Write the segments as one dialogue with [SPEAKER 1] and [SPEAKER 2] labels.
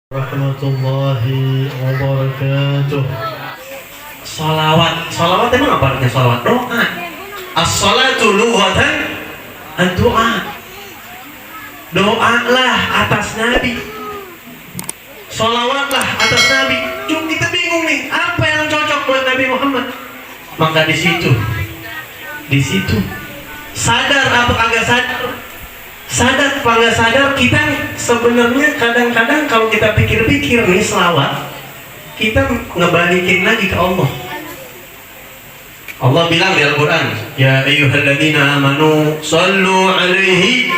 [SPEAKER 1] Warahmatullahi wabarakatuh.
[SPEAKER 2] Salawat emang apa artinya salawat? Doa. As-salatu lughatan ad-du'a. Doalah atas Nabi. Salawatlah atas Nabi. Cuma kita bingung nih, apa yang cocok buat Nabi Muhammad? Maka di situ sadar apa kagak sadar? Sadar apa nggak sadar, kita sebenarnya kadang-kadang kalau kita pikir-pikir nih selawat, kita ngebalikin lagi ke Allah. Allah bilang di Al-Quran, ya ayyuhalladzina amanu sallu alaihi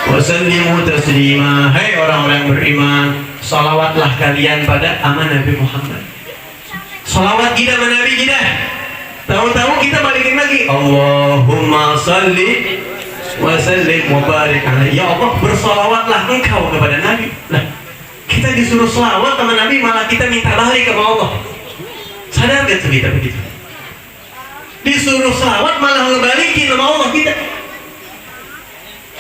[SPEAKER 2] wa sallimu taslima. Hai orang-orang beriman, salawatlah kalian pada aman Nabi Muhammad. Salawat kita sama Nabi kita. Tahu-tahu kita balikin lagi, Allahumma salli wa sallim wa barik alaihi. Ya Allah, bersalawatlah engkau kepada Nabi. Nah, kita disuruh selawat sama Nabi, malah kita minta balik sama Allah. Sadar gak tuh kita begitu? Disuruh selawat malah ngebalikin sama Allah kita.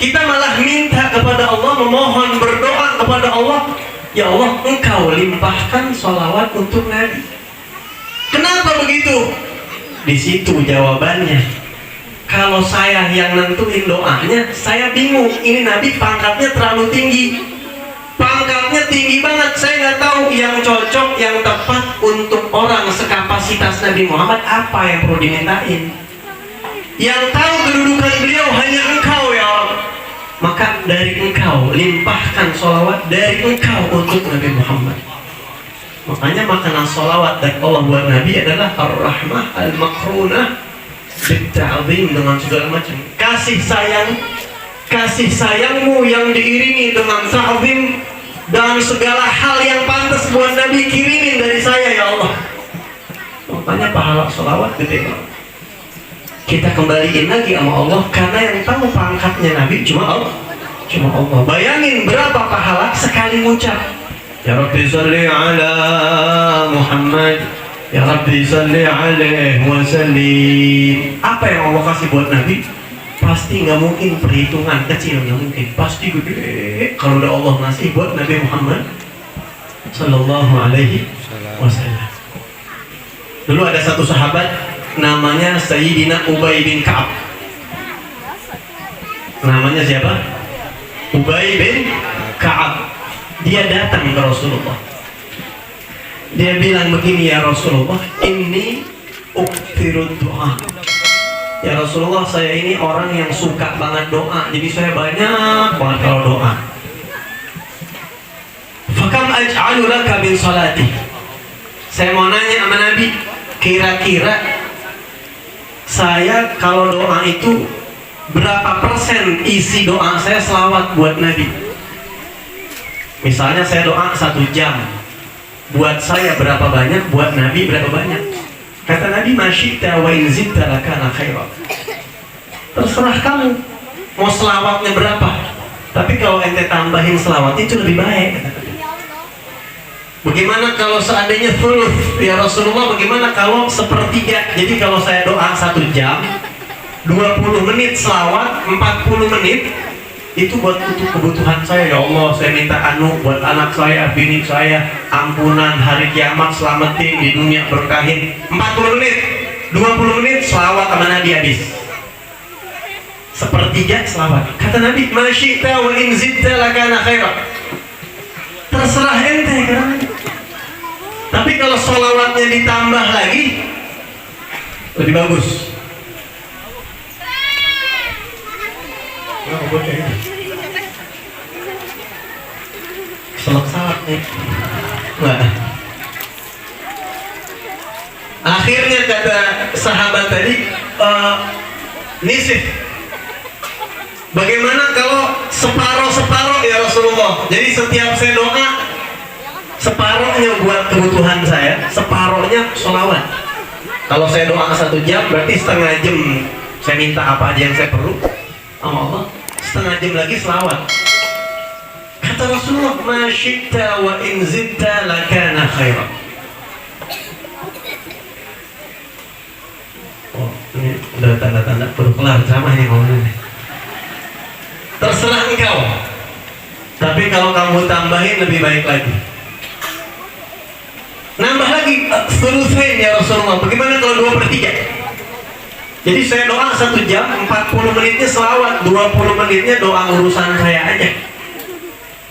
[SPEAKER 2] Kita malah minta kepada Allah, memohon, berdoa kepada Allah, ya Allah, engkau limpahkan salawat untuk Nabi. Kenapa begitu? Di situ jawabannya. Kalau saya yang nentuin doanya, saya bingung. Ini Nabi pangkatnya terlalu tinggi. Pangkatnya tinggi banget. Saya nggak tahu yang cocok, yang tepat untuk orang sekapasitas Nabi Muhammad apa yang perlu dimintain. Yang tahu kedudukan beliau hanya engkau ya Allah. Maka dari engkau limpahkan sholawat dari engkau untuk Nabi Muhammad. Makanya makanan sholawat dari Allah buat Nabi adalah ar-rahmah al-makrunah bitta'zim, dengan segala macam kasih sayangmu yang diiringi dengan ta'zim dan segala hal yang pantas buat Nabi, kirimin dari saya ya Allah. Makanya pahala sholawat gede banget. Kita kembaliin lagi sama Allah, karena yang tahu pangkatnya Nabi cuma Allah. Bayangin berapa pahala sekali ngucap ya Rabbi salli ala Muhammad, ya Rabbi salli alaihi wa sallim. Apa yang Allah kasih buat Nabi pasti nggak mungkin perhitungan kecil, nggak mungkin, pasti gede. Kalau udah Allah ngasih buat Nabi Muhammad sallallahu alaihi wasallam. Dulu ada satu sahabat namanya Sayyidina Ubay bin Ka'ab. Namanya siapa? Ubay bin Ka'ab. Dia datang ke Rasulullah. Dia bilang begini, ya Rasulullah, ini ukthirud doa. Ya Rasulullah, saya ini orang yang suka banget doa, jadi saya banyak banget kalau doa. Fakam aj'alu laka min salati. Saya mau nanya sama Nabi, kira-kira saya kalau doa itu berapa persen isi doa saya selawat buat Nabi? Misalnya saya doa 1 jam, buat saya berapa banyak, buat Nabi berapa banyak? Kata Nabi, masyita wa in zidta lakana khairan. Terserah kamu mau selawatnya berapa, tapi kalau ente tambahin selawat itu lebih baik. Bagaimana kalau seandainya thuluth ya Rasulullah, bagaimana kalau sepertiga? Jadi kalau saya doa 1 jam, 20 menit selawat, 40 menit itu buat untuk kebutuhan saya. Ya Allah, saya minta buat anak saya, bini saya, ampunan hari kiamat, selamatin di dunia, berkahin. 40 menit, 20 menit selawat sama Nabi habis. Sepertiga selawat. Kata Nabi, masyita wa in zidta lakana khairan. Terserah ente kan. Tapi kalau selawatnya ditambah lagi lebih bagus. Selak-salak nih. Nah, akhirnya kata sahabat tadi, nisif, bagaimana kalau separuh-separuh ya Rasulullah? Jadi setiap saya doa, separuhnya buat kebutuhan saya, separuhnya sholawat. Kalau saya doa 1 jam, berarti setengah jam saya minta apa aja yang saya perlu sama Allah, setengah jam lagi selawat. Kata Rasulullah, masyita wa in zidta lakana khairan. Oh, ini udah tanda-tanda baru kelar ceramahnya ngomongnya. Terserah engkau. Tapi kalau kamu tambahin lebih baik lagi. Nambah lagi, sulusain ya Rasulullah. Bagaimana kalau 2/3? Jadi saya doa 1 jam, 40 menitnya selawat, 20 menitnya doa urusan saya aja.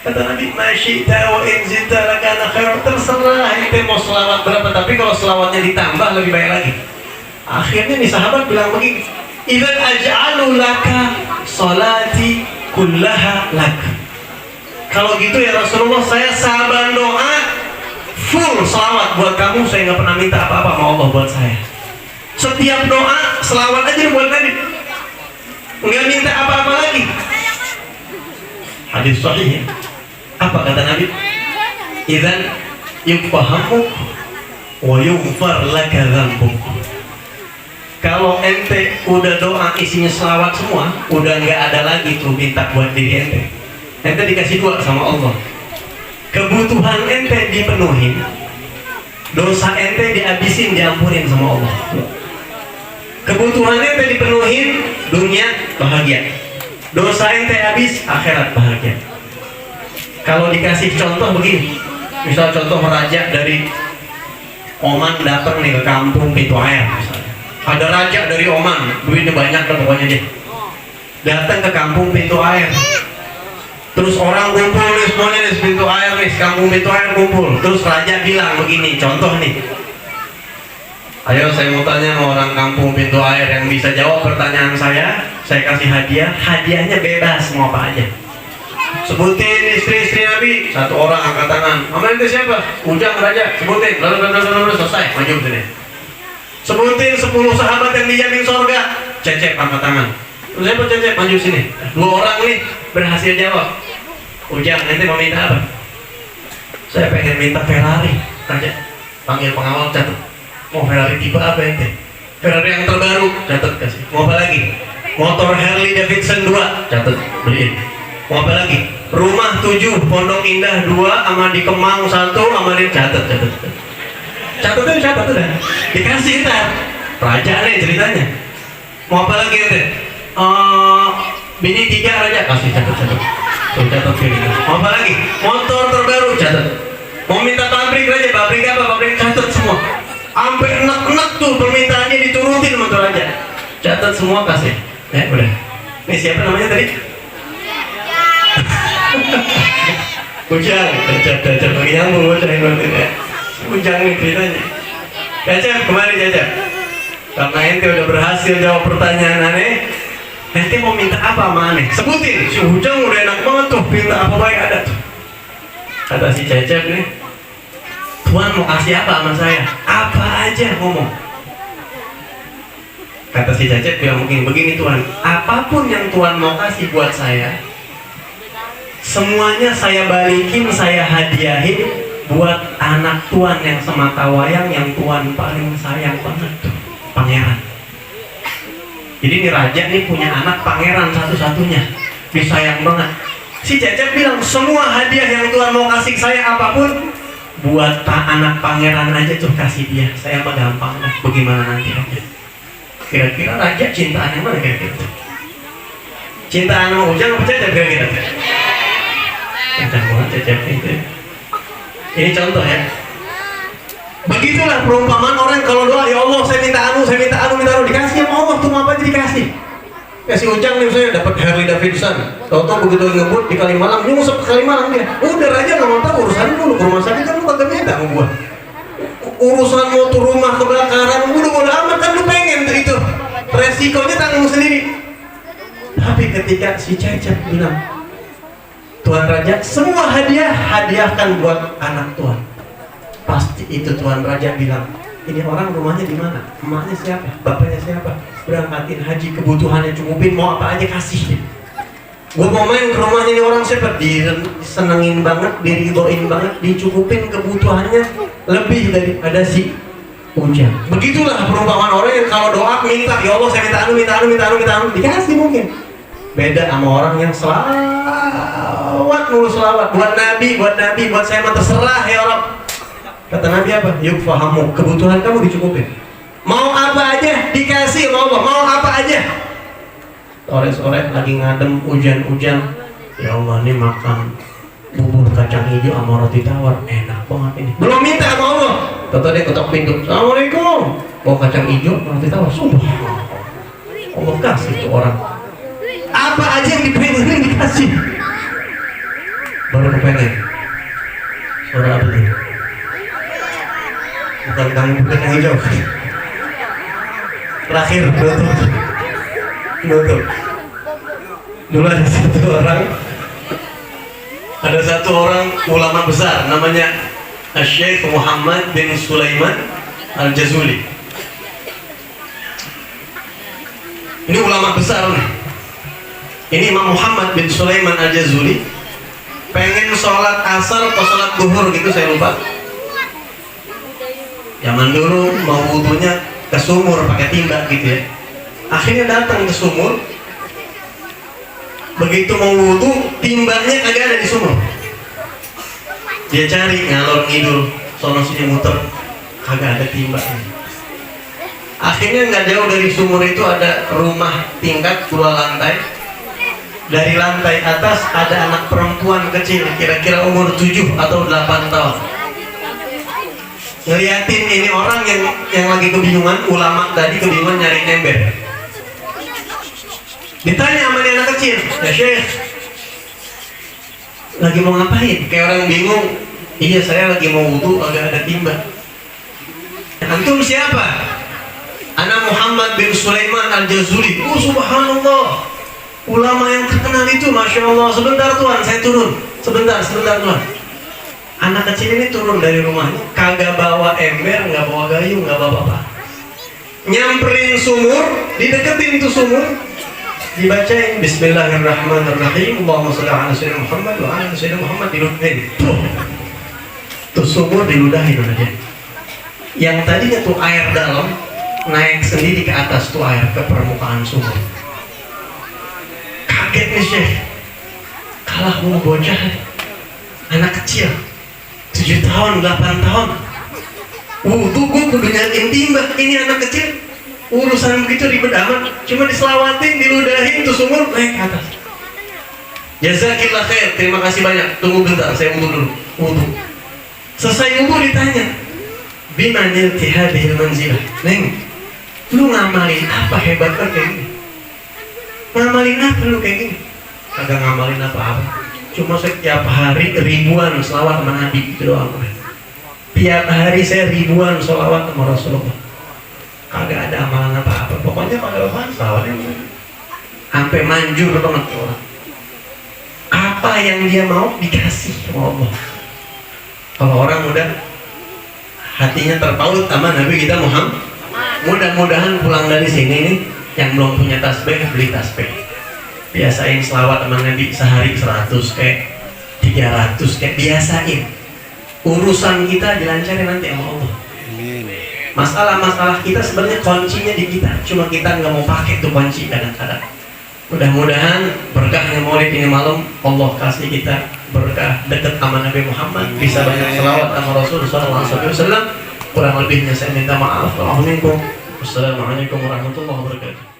[SPEAKER 2] Kata Nabi, masyita wa in zidta lakana khair. Terserah ente mau selawat berapa, tapi kalau selawatnya ditambah lebih baik lagi. Akhirnya nih sahabat bilang begini, idzan aj'alu laka salati kullaha lak. Kalau gitu ya Rasulullah, saya saban doa full selawat buat kamu, saya nggak pernah minta apa-apa sama Allah buat saya. Setiap doa selawat aja buat Nabi, nggak minta apa-apa lagi. Hadis sahih ya. Apa kata Nabi? Idzan yufahamuk wa yughfar laka dzambuk. Kalau ente udah doa isinya selawat semua, udah nggak ada lagi tuh minta buat diri ente. Ente dikasih 2 sama Allah. Kebutuhan ente dipenuhin, dosa ente dihabisin, diampunin sama Allah. Kebutuhan ente dipenuhin, dunia bahagia. Dosa ente habis, akhirat bahagia. Kalau dikasih contoh begini, misal contoh raja dari Oman datang nih ke kampung Pintu Air misalnya. Ada raja dari Oman, duitnya banyak lah pokoknya dia. Datang ke kampung Pintu Air. Terus orang kumpul nih semuanya di Pintu Air nih, kampung Pintu Air kumpul. Terus raja bilang begini, contoh nih. Ayo saya mau tanya sama orang kampung Pintu Air yang bisa jawab pertanyaan saya kasih hadiah. Hadiahnya bebas, mau apa aja. Sebutin istri-istri Nabi. 1 orang angkat tangan. Nama itu siapa? Ujang raja. Sebutin. Lalu selesai. Maju sini. Sebutin 10 sahabat yang dijamin surga. Cecep angkat tangan. Siapa Cecep? Maju sini. 2 orang nih berhasil jawab. Ujang, nanti mau minta apa? Saya pengen minta Ferrari. Raja, panggil pengawal, catat. Mau Ferrari tipe apa ente? Ferrari yang terbaru, catat kasih. Mau apa lagi? Motor Harley Davidson 2, catat, beliin. Mau apa lagi? Rumah 7, Pondok Indah 2, sama di Kemang 1, sama di catat. Catat udah. Dikasih ntar. Raja nih ceritanya. Mau apa lagi ente? Bini 3 raja, kasih catat. Tuh catat sini. Mau apa lagi? Motor terbaru, catat. Mau minta pabrik raja, pabrik apa? Pabrik, catat semua. Sampai enak-enak tuh permintaannya diturutin sama tuh raja. Catat semua kasih. Udah. Ini siapa namanya tadi? Ujang, Cecep lagi nyambung bocah ini berarti ya. Ujang nih ceritanya. Cecep, kemari Cecep. Karena ente udah berhasil jawab pertanyaan aneh, ente mau minta apa sama aneh? Sebutin. Si Ujang udah enak banget tuh, minta apa baik ada tuh. Kata si Cecep nih, Tuhan mau kasih apa sama saya? Apa aja ngomong. Kata si Cecep bilang mungkin begini, Tuhan, apapun yang Tuhan mau kasih buat saya, semuanya saya balikin, saya hadiahin buat anak Tuhan yang semata wayang, yang Tuhan paling sayang banget tuh, pangeran. Jadi ini raja nih punya anak pangeran satu-satunya, disayang banget. Si Cecep bilang semua hadiah yang Tuhan mau kasih saya apapun, buat anak pangeran aja tuh kasih dia. Saya mah gampang lah, bagaimana nanti aja. Kira-kira raja cintaan yang mana kira-kira? Cintaan sama Ujang apa Cecep kira-kira? Kencang banget Cecep itu. Ini contoh ya. Begitulah perumpamaan orang kalau doa, ya Allah saya minta anu, dikasih sama Allah tuh apa aja dikasih. Kasih Ujang nih saya dapat Harley Davidson. Tahu-tahu begitu ngebut di Kalimalang, nyungsep ke Kalimalang dia. Udah raja nggak mau tahu urusan dulu ke rumah sakit kan lu kagak minta sama gua. Urusan mau tuh rumah kebakaran, udah bodo amat kan lu pengen tuh itu. Resikonya tanggung sendiri. Tapi ketika si Cecep bilang, Tuan Raja, semua hadiahkan buat anak Tuhan. Pasti itu Tuan Raja bilang, ini orang rumahnya di mana? Emaknya siapa? Bapaknya siapa? Berangkatin haji, kebutuhannya cukupin, mau apa aja kasih. Gue mau main ke rumahnya ini orang siapa? Disenengin banget, diridoin banget, dicukupin kebutuhannya lebih daripada si Ujang. Begitulah perumpamaan orang yang kalau doa minta, ya Allah saya minta anu, dikasih mungkin. Beda sama orang yang selawat mulu selawat buat Nabi, buat saya mah terserah ya Allah. Kata Nabi apa? Yuk fahamu, kebutuhan kamu dicukupin. Mau apa aja dikasih sama Allah, mau apa aja. Sore-sore lagi ngadem hujan-hujan, ya Allah ini makan bubur kacang hijau sama roti tawar, enak banget ini. Belum minta sama Allah, Tahu dia ketok pintu, assalamualaikum, bawa kacang hijau, nanti tahu, subhanallah, Allah kasih tuh orang. Apa aja yang dipengenin dikasih. Baru kepengen. Suara apa nih? Bukan kamu kacang hijau. Terakhir nutup. Dulu ada satu orang ulama besar namanya Syekh Muhammad bin Sulaiman Al-Jazuli. Ini ulama besar nih. Ini Imam Muhammad bin Sulaiman Al-Jazuli pengen sholat asar atau sholat duhur gitu, saya lupa. Zaman dulu mau wudunya ke sumur pakai timba gitu ya. Akhirnya datang ke sumur. Begitu mau wudu, timbanya kagak ada di sumur. Dia cari ngalor ngidul, sono sini muter, kagak ada timbanya. Akhirnya nggak jauh dari sumur itu ada rumah tingkat 2 lantai. Dari lantai atas ada anak perempuan kecil, kira-kira umur 7 atau 8 tahun. Ngeliatin ini orang yang lagi kebingungan, ulama tadi kebingungan nyari ember. Ditanya sama dia anak kecil, ya Syekh, lagi mau ngapain? Kayak orang bingung. Iya, saya lagi mau wudu, agak ada timba. Antum siapa? Anak Muhammad bin Sulaiman Al-Jazuli. Oh subhanallah, ulama yang terkenal itu, masya Allah. Sebentar Tuhan, saya turun. Sebentar Tuhan. Anak kecil ini turun dari rumahnya, kagak bawa ember, nggak bawa gayung, nggak bawa apa-apa. Nyamperin sumur, dideketin tuh sumur, dibacain Bismillahirrahmanirrahim, Allahumma sholli ala sayyidina Muhammad wa ala sayyidina Muhammad, diludahin. Tuh sumur diludahin oleh dia. Yang tadinya tuh air dalam naik sendiri ke atas tuh air ke permukaan sumur. Kaget nih Syekh, kalah mau bocah, anak kecil 7 tahun, 8 tahun. Wudu gue kudu nyariin timba, ini anak kecil urusan begitu ribet amat, cuma diselawatin, diludahin tuh sumur naik ke atas. Jazakillah khair, terima kasih banyak. Tunggu bentar, saya wudu dulu. Wudu. Selesai wudu ditanya, bima nilti hadhil manzilah. Neng, lu ngamalin apa hebatnya kayak gini? Ngamalin apa lu kayak gini? Kagak ngamalin apa-apa. Cuma setiap hari ribuan selawat sama Nabi gitu doang. Tiap hari saya ribuan selawat sama Rasulullah. Kagak ada amalan apa-apa. Pokoknya pada orang selawatnya sampai manjur banget orang. Apa yang dia mau dikasih sama Allah. Kalau orang udah hatinya terpaut sama Nabi kita Muhammad, mudah-mudahan pulang dari sini nih yang belum punya tasbih beli tasbih. Biasain selawat sama Nabi sehari 100 kayak 300 kayak biasain. Urusan kita dilancarin nanti sama Allah. Masalah-masalah kita sebenarnya kuncinya di kita, cuma kita nggak mau pakai tuh kunci kadang-kadang. Mudah-mudahan berkahnya Maulid ini malam Allah kasih kita berkah dekat sama Nabi Muhammad, bisa banyak selawat sama Rasul sallallahu alaihi wasallam. Kurang lebihnya saya minta maaf. Assalamualaikum warahmatullahi wabarakatuh.